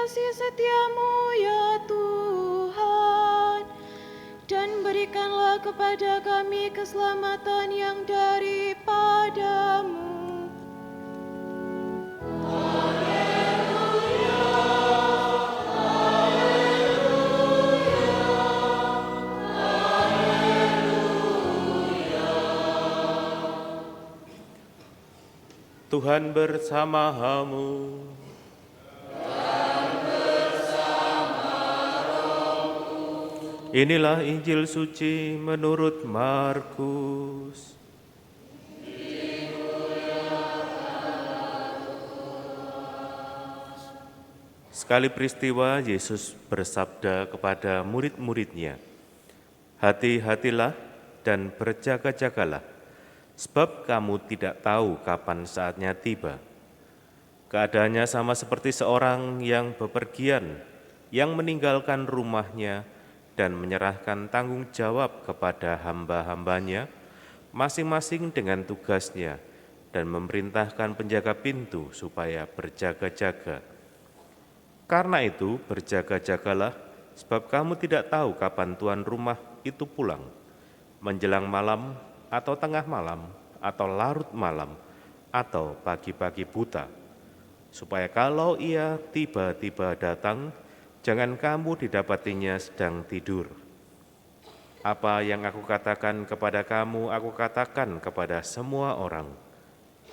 kasih setiamu ya Tuhan, dan berikanlah kepada kami keselamatan yang daripadamu. Tuhan bersamamu. Inilah Injil suci menurut Markus. Sekali peristiwa Yesus bersabda kepada murid-muridnya, "Hati-hatilah dan berjaga-jagalah, sebab kamu tidak tahu kapan saatnya tiba." Keadaannya sama seperti seorang yang bepergian, yang meninggalkan rumahnya dan menyerahkan tanggung jawab kepada hamba-hambanya, masing-masing dengan tugasnya, dan memerintahkan penjaga pintu supaya berjaga-jaga. Karena itu berjaga-jagalah, sebab kamu tidak tahu kapan tuan rumah itu pulang, menjelang malam atau tengah malam atau larut malam atau pagi-pagi buta, supaya kalau ia tiba-tiba datang, jangan kamu didapatinya sedang tidur. Apa yang aku katakan kepada kamu, aku katakan kepada semua orang,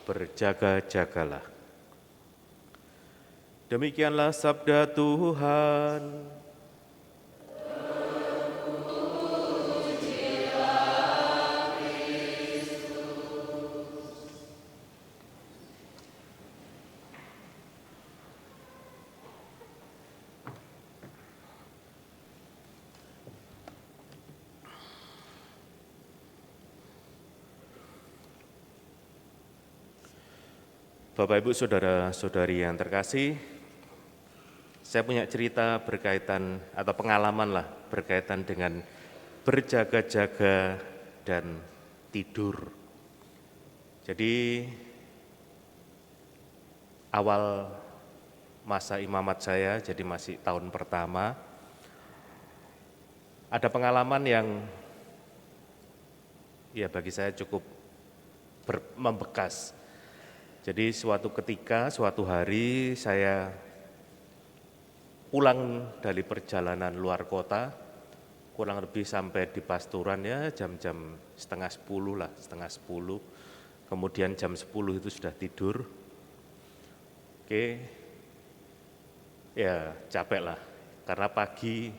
berjaga-jagalah. Demikianlah sabda Tuhan. Bapak, Ibu, Saudara-saudari yang terkasih, saya punya cerita berkaitan atau pengalaman lah berkaitan dengan berjaga-jaga dan tidur. Jadi awal masa imamat saya, jadi masih tahun pertama, ada pengalaman yang ya bagi saya cukup membekas. Jadi suatu ketika, suatu hari saya pulang dari perjalanan luar kota, kurang lebih sampai di Pasturan ya jam-jam setengah 10 lah, setengah 10. Kemudian jam 10 itu sudah tidur. Oke, ya capek lah, karena pagi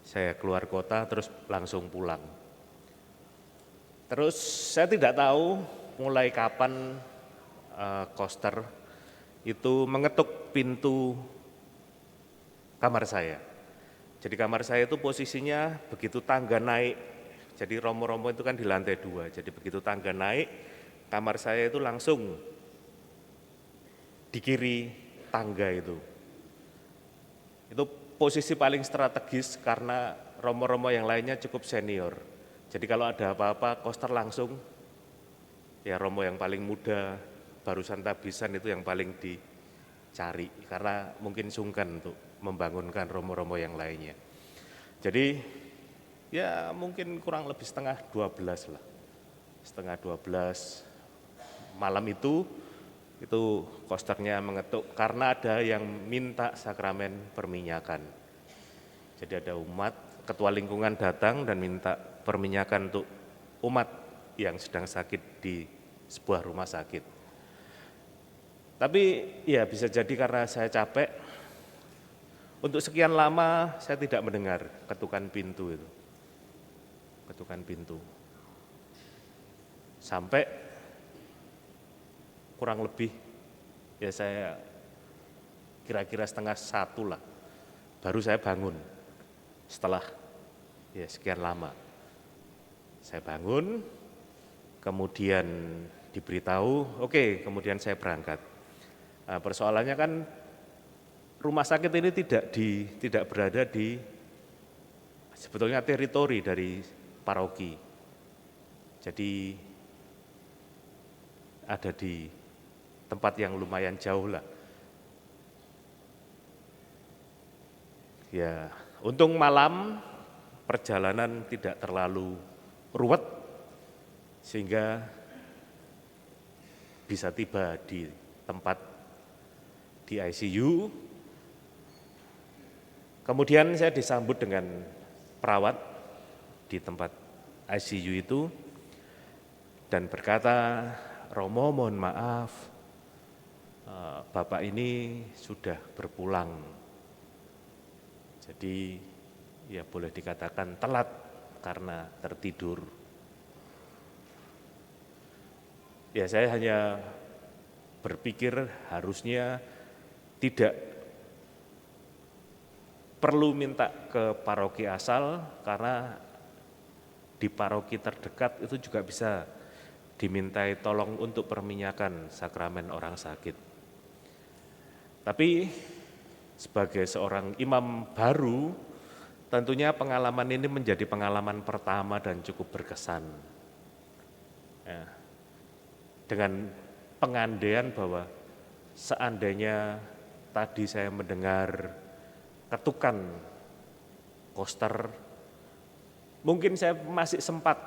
saya keluar kota terus langsung pulang. Terus saya tidak tahu mulai kapan koster itu mengetuk pintu kamar saya. Jadi kamar saya itu posisinya begitu tangga naik, jadi romo-romo itu kan di lantai 2, jadi begitu tangga naik, kamar saya itu langsung di kiri tangga itu. Itu posisi paling strategis karena romo-romo yang lainnya cukup senior. Jadi kalau ada apa-apa, koster langsung, ya romo yang paling muda, barusan tabisan itu yang paling dicari, karena mungkin sungkan untuk membangunkan romo-romo yang lainnya. Jadi ya mungkin kurang lebih setengah 12 lah. Setengah 12 malam itu kosternya mengetuk karena ada yang minta sakramen perminyakan. Jadi ada umat, ketua lingkungan datang dan minta perminyakan untuk umat yang sedang sakit di sebuah rumah sakit. Tapi ya bisa jadi karena saya capek, untuk sekian lama saya tidak mendengar ketukan pintu itu. Ketukan pintu. Sampai kurang lebih ya saya kira-kira setengah 1 lah, baru saya bangun setelah ya sekian lama. Saya bangun, kemudian diberitahu, oke, kemudian saya berangkat. Nah, persoalannya kan rumah sakit ini tidak berada di sebetulnya teritori dari paroki. Jadi ada di tempat yang lumayan jauh lah. Ya, untung malam perjalanan tidak terlalu ruwet sehingga bisa tiba di tempat di ICU. Kemudian saya disambut dengan perawat di tempat ICU itu dan berkata, "Romo, mohon maaf, Bapak ini sudah berpulang." Jadi ya boleh dikatakan telat karena tertidur. Ya saya hanya berpikir harusnya tidak perlu minta ke paroki asal karena di paroki terdekat itu juga bisa dimintai tolong untuk perminyakan sakramen orang sakit. Tapi sebagai seorang imam baru, tentunya pengalaman ini menjadi pengalaman pertama dan cukup berkesan. Ya, dengan pengandaian bahwa seandainya tadi saya mendengar ketukan koster, mungkin saya masih sempat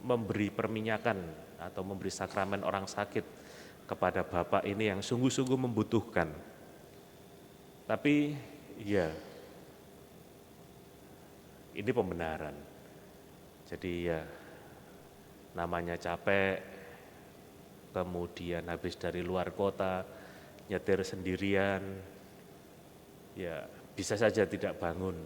memberi perminyakan atau memberi sakramen orang sakit kepada Bapak ini yang sungguh-sungguh membutuhkan. Tapi ya, ini pembenaran. Jadi ya, namanya capek, kemudian habis dari luar kota, nyetir sendirian, ya bisa saja tidak bangun.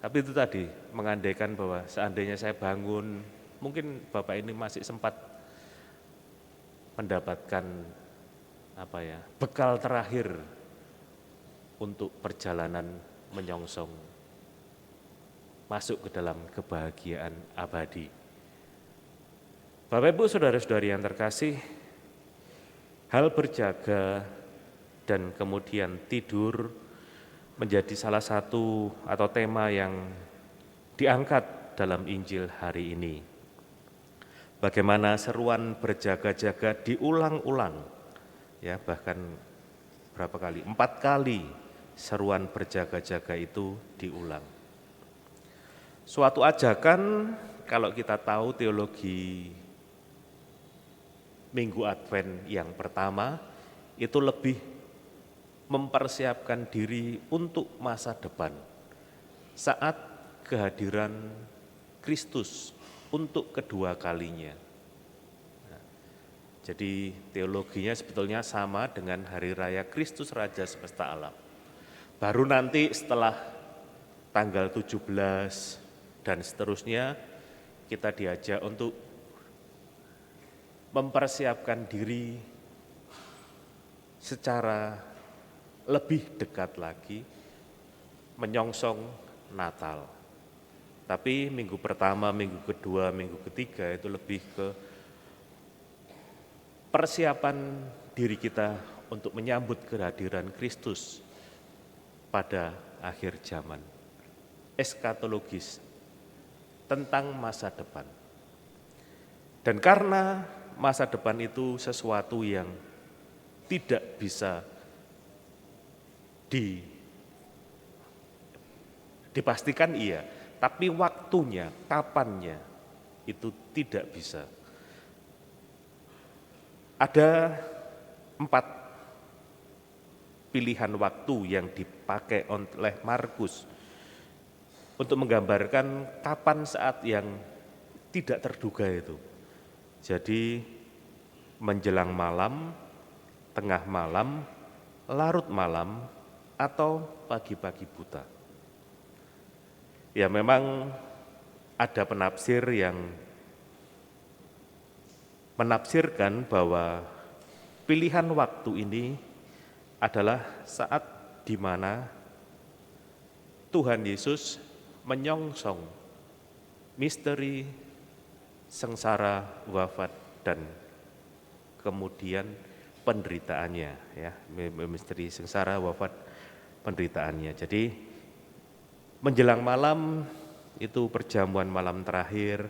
Tapi itu tadi, mengandaikan bahwa seandainya saya bangun, mungkin Bapak ini masih sempat mendapatkan bekal terakhir untuk perjalanan menyongsong masuk ke dalam kebahagiaan abadi. Bapak Ibu saudara-saudari yang terkasih, hal berjaga dan kemudian tidur menjadi salah satu atau tema yang diangkat dalam Injil hari ini. Bagaimana seruan berjaga-jaga diulang-ulang, ya bahkan berapa kali? 4 kali seruan berjaga-jaga itu diulang. Suatu ajakan kalau kita tahu teologi Minggu Advent yang pertama itu lebih mempersiapkan diri untuk masa depan saat kehadiran Kristus untuk kedua kalinya. Nah, jadi teologinya sebetulnya sama dengan Hari Raya Kristus Raja Semesta Alam. Baru nanti setelah tanggal 17 dan seterusnya kita diajak untuk mempersiapkan diri secara lebih dekat lagi menyongsong Natal. Tapi minggu pertama, minggu kedua, minggu ketiga itu lebih ke persiapan diri kita untuk menyambut kehadiran Kristus pada akhir zaman, eskatologis, tentang masa depan. Dan karena masa depan itu sesuatu yang tidak bisa dipastikan iya, tapi waktunya, kapannya, itu tidak bisa. Ada 4 pilihan waktu yang dipakai oleh Markus untuk menggambarkan kapan saat yang tidak terduga itu. Jadi menjelang malam, tengah malam, larut malam, atau pagi-pagi buta. Ya memang ada penafsir yang menafsirkan bahwa pilihan waktu ini adalah saat di mana Tuhan Yesus menyongsong misteri sengsara, wafat, dan kemudian penderitaannya, ya, misteri sengsara, wafat, penderitaannya. Jadi menjelang malam itu perjamuan malam terakhir,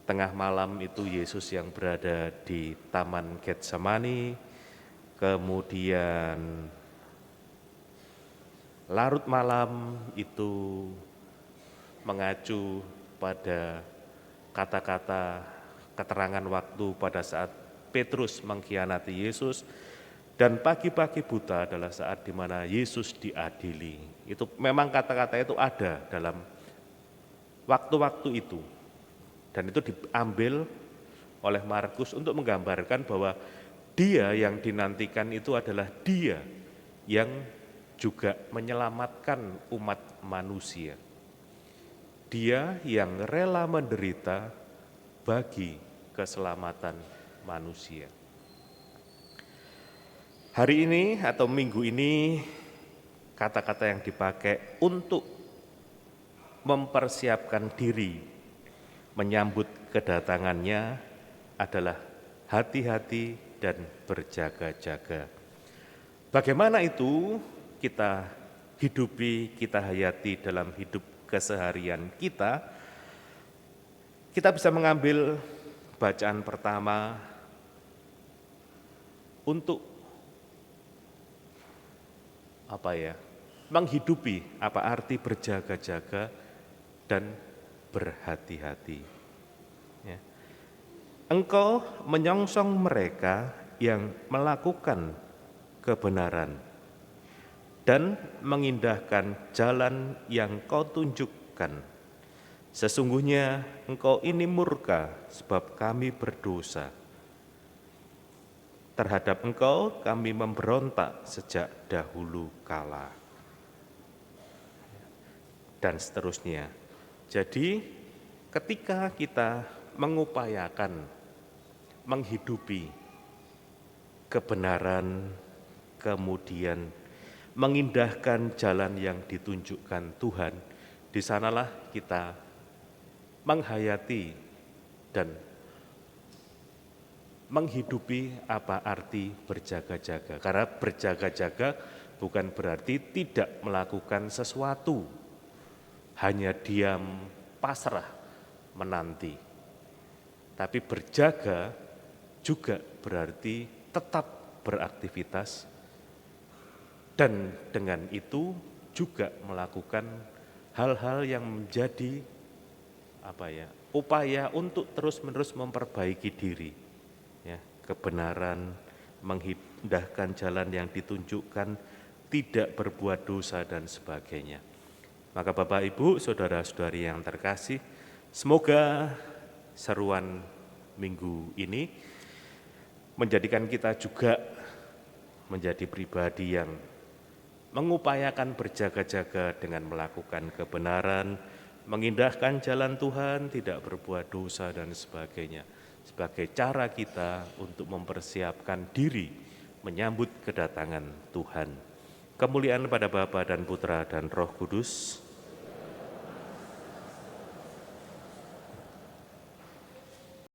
tengah malam itu Yesus yang berada di Taman Getsemani, kemudian larut malam itu mengacu pada kata-kata keterangan waktu pada saat Petrus mengkhianati Yesus, dan pagi-pagi buta adalah saat di mana Yesus diadili. Itu memang kata-kata itu ada dalam waktu-waktu itu, dan itu diambil oleh Markus untuk menggambarkan bahwa dia yang dinantikan itu adalah dia yang juga menyelamatkan umat manusia. Dia yang rela menderita bagi keselamatan manusia. Hari ini atau minggu ini, kata-kata yang dipakai untuk mempersiapkan diri menyambut kedatangannya adalah hati-hati dan berjaga-jaga. Bagaimana itu kita hidupi, kita hayati dalam hidup keseharian kita? Kita bisa mengambil bacaan pertama untuk menghidupi apa arti berjaga-jaga dan berhati-hati. Ya. Engkau menyongsong mereka yang melakukan kebenaran dan mengindahkan jalan yang kau tunjukkan. Sesungguhnya engkau ini murka sebab kami berdosa. Terhadap engkau kami memberontak sejak dahulu kala. Dan seterusnya. Jadi ketika kita mengupayakan menghidupi kebenaran, kemudian mengindahkan jalan yang ditunjukkan Tuhan, di sanalah kita menghayati dan menghidupi apa arti berjaga-jaga. Karena berjaga-jaga bukan berarti tidak melakukan sesuatu, hanya diam, pasrah, menanti. Tapi berjaga juga berarti tetap beraktivitas, dan dengan itu juga melakukan hal-hal yang menjadi upaya untuk terus-menerus memperbaiki diri. Ya, kebenaran, mengindahkan jalan yang ditunjukkan, tidak berbuat dosa dan sebagainya. Maka Bapak Ibu, saudara-saudari yang terkasih, semoga seruan minggu ini menjadikan kita juga menjadi pribadi yang mengupayakan berjaga-jaga dengan melakukan kebenaran, mengindahkan jalan Tuhan, tidak berbuat dosa dan sebagainya, sebagai cara kita untuk mempersiapkan diri menyambut kedatangan Tuhan. Kemuliaan pada Bapa dan Putra dan Roh Kudus,